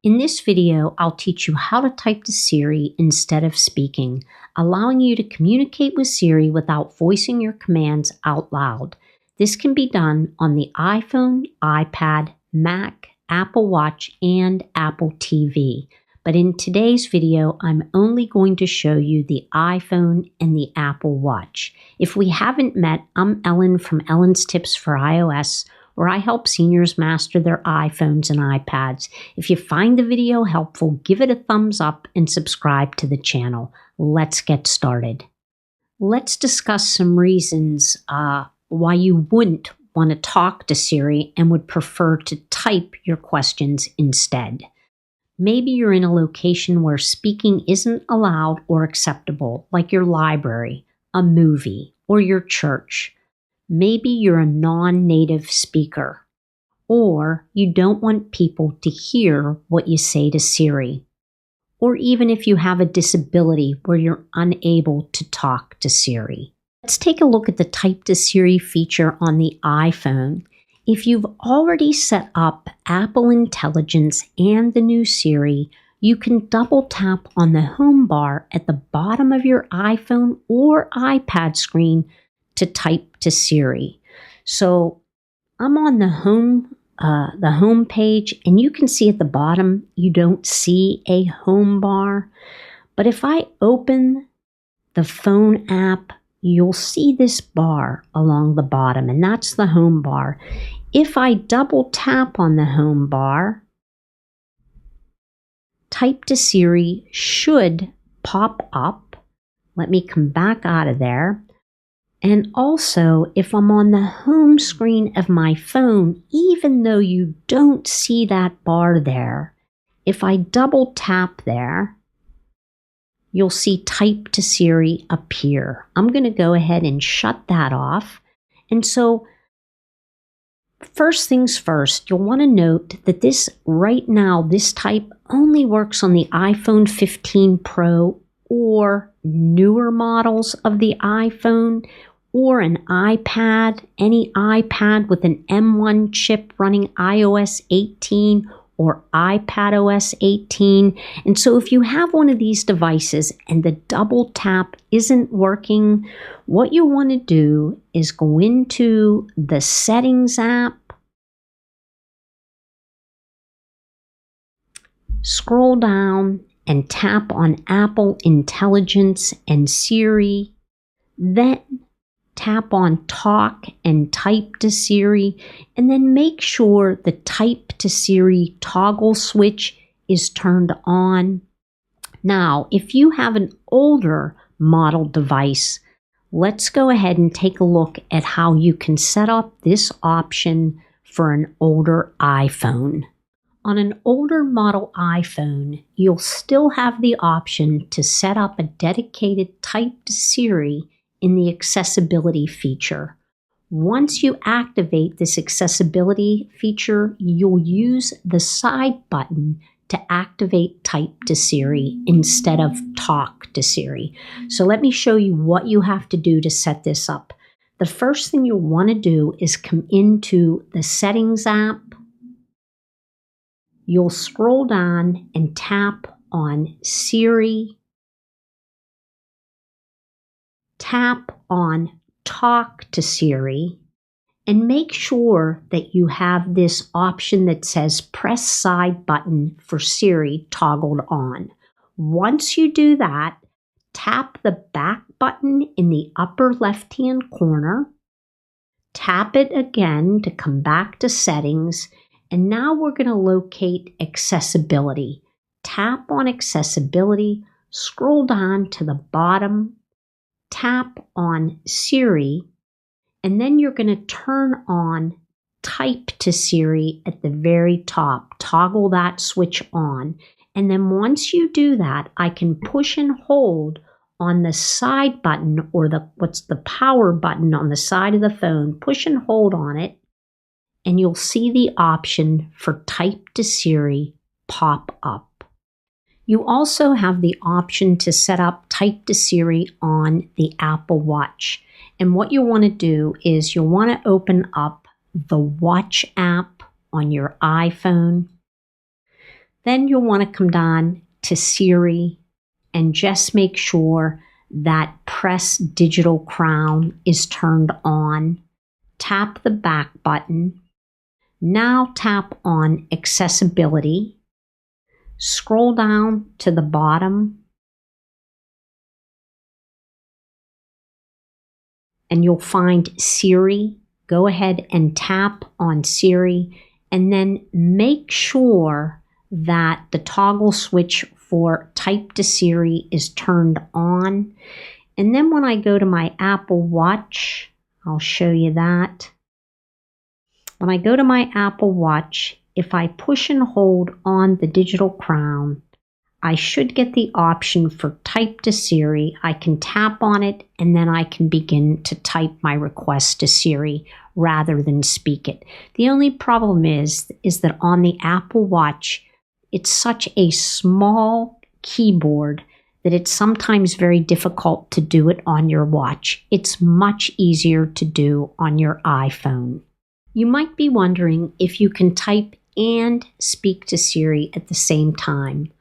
In this video, I'll teach you how to type to Siri instead of speaking, allowing you to communicate with Siri without voicing your commands out loud. This can be done on the iPhone, iPad, Mac, Apple Watch, and Apple TV. But in today's video, I'm only going to show you the iPhone and the Apple Watch. If we haven't met, I'm Ellen from Ellen's Tips for iOS, where I help seniors master their iPhones and iPads. If you find the video helpful, give it a thumbs up and subscribe to the channel. Let's get started. Let's discuss some reasons why you wouldn't want to talk to Siri and would prefer to type your questions instead. Maybe you're in a location where speaking isn't allowed or acceptable, like your library, a movie, or your church. Maybe you're a non-native speaker, or you don't want people to hear what you say to Siri, or even if you have a disability where you're unable to talk to Siri. Let's take a look at the Type to Siri feature on the iPhone. If you've already set up Apple Intelligence and the new Siri, you can double tap on the home bar at the bottom of your iPhone or iPad screen to type to Siri. So I'm on the home page, and you can see at the bottom you don't see a home bar. But if I open the phone app, you'll see this bar along the bottom, and that's the home bar. If I double tap on the home bar, Type to Siri should pop up. Let me come back out of there. And also, if I'm on the home screen of my phone, even though you don't see that bar there, if I double tap there, you'll see Type to Siri appear. I'm going to go ahead and shut that off. And so, first things first, you'll want to note that this type only works on the iPhone 15 Pro or newer models of the iPhone, or an iPad, any iPad with an M1 chip running iOS 18 or iPadOS 18. And so if you have one of these devices and the double tap isn't working, what you want to do is go into the Settings app, scroll down and tap on Apple Intelligence and Siri, then tap on Talk and Type to Siri, and then make sure the Type to Siri toggle switch is turned on. Now, if you have an older model device, let's go ahead and take a look at how you can set up this option for an older iPhone. On an older model iPhone, you'll still have the option to set up a dedicated Type to Siri in the accessibility feature. Once you activate this accessibility feature, you'll use the side button to activate Type to Siri instead of Talk to Siri. So let me show you what you have to do to set this up. The first thing you'll want to do is come into the Settings app. You'll scroll down and tap on Siri. Tap on Talk to Siri, and make sure that you have this option that says Press Side Button for Siri toggled on. Once you do that, tap the back button in the upper left-hand corner, tap it again to come back to Settings, and now we're going to locate Accessibility. Tap on Accessibility, scroll down to the bottom, tap on Siri, and then you're going to turn on Type to Siri at the very top. Toggle that switch on. And then once you do that, I can push and hold on the side button, or what's the power button on the side of the phone. Push and hold on it, and you'll see the option for Type to Siri pop up. You also have the option to set up Type to Siri on the Apple Watch. And what you want to do is you'll want to open up the Watch app on your iPhone. Then you'll want to come down to Siri and just make sure that Press Digital Crown is turned on. Tap the back button. Now tap on Accessibility. Scroll down to the bottom and you'll find Siri. Go ahead and tap on Siri and then make sure that the toggle switch for Type to Siri is turned on. And then when I go to my Apple Watch, I'll show you that. When I go to my Apple Watch, if I push and hold on the digital crown, I should get the option for Type to Siri. I can tap on it and then I can begin to type my request to Siri rather than speak it. The only problem is that on the Apple Watch, it's such a small keyboard that it's sometimes very difficult to do it on your watch. It's much easier to do on your iPhone. You might be wondering if you can type and speak to Siri at the same time.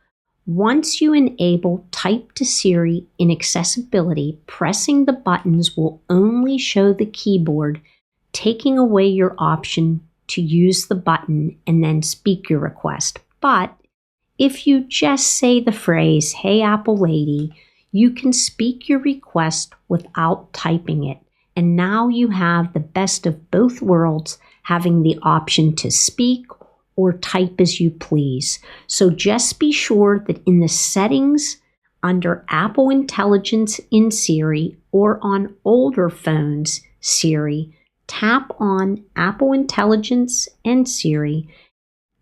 Once you enable Type to Siri in Accessibility, pressing the buttons will only show the keyboard, taking away your option to use the button and then speak your request. But if you just say the phrase, "Hey Apple Lady," you can speak your request without typing it. And now you have the best of both worlds, having the option to speak or type as you please. So just be sure that in the settings under Apple Intelligence in Siri or on older phones, Siri, tap on Apple Intelligence and Siri,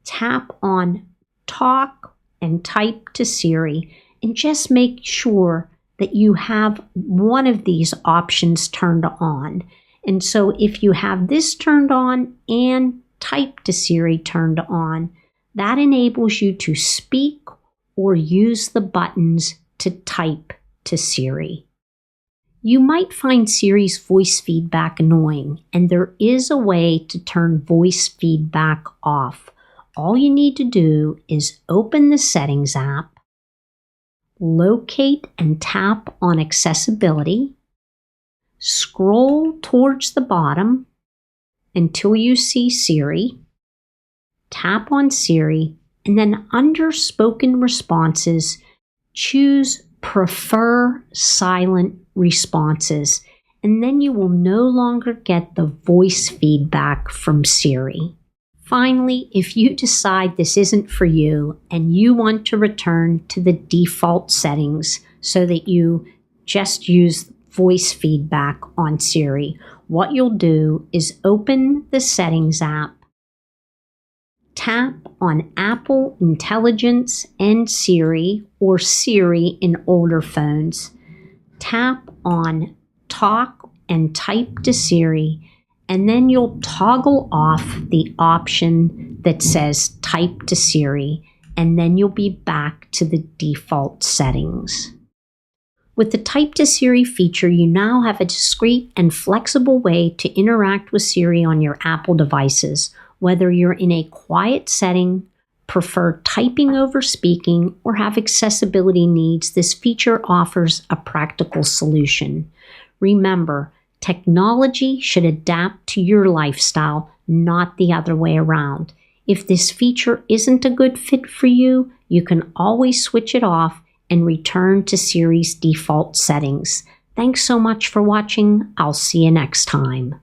tap on Talk and Type to Siri, and just make sure that you have one of these options turned on. And so if you have this turned on and Type to Siri turned on, that enables you to speak or use the buttons to type to Siri. You might find Siri's voice feedback annoying, and there is a way to turn voice feedback off. All you need to do is open the Settings app, locate and tap on Accessibility, scroll towards the bottom until you see Siri, tap on Siri, and then under Spoken Responses, choose Prefer Silent Responses, and then you will no longer get the voice feedback from Siri. Finally, if you decide this isn't for you and you want to return to the default settings so that you just use voice feedback on Siri, what you'll do is open the Settings app, tap on Apple Intelligence and Siri, or Siri in older phones, tap on Talk and Type to Siri, and then you'll toggle off the option that says Type to Siri, and then you'll be back to the default settings. With the Type to Siri feature, you now have a discreet and flexible way to interact with Siri on your Apple devices, whether you're in a quiet setting, prefer typing over speaking, or have accessibility needs. This feature offers a practical solution. Remember, technology should adapt to your lifestyle, not the other way around. If this feature isn't a good fit for you, you can always switch it off and return to Siri's default settings. Thanks so much for watching. I'll see you next time.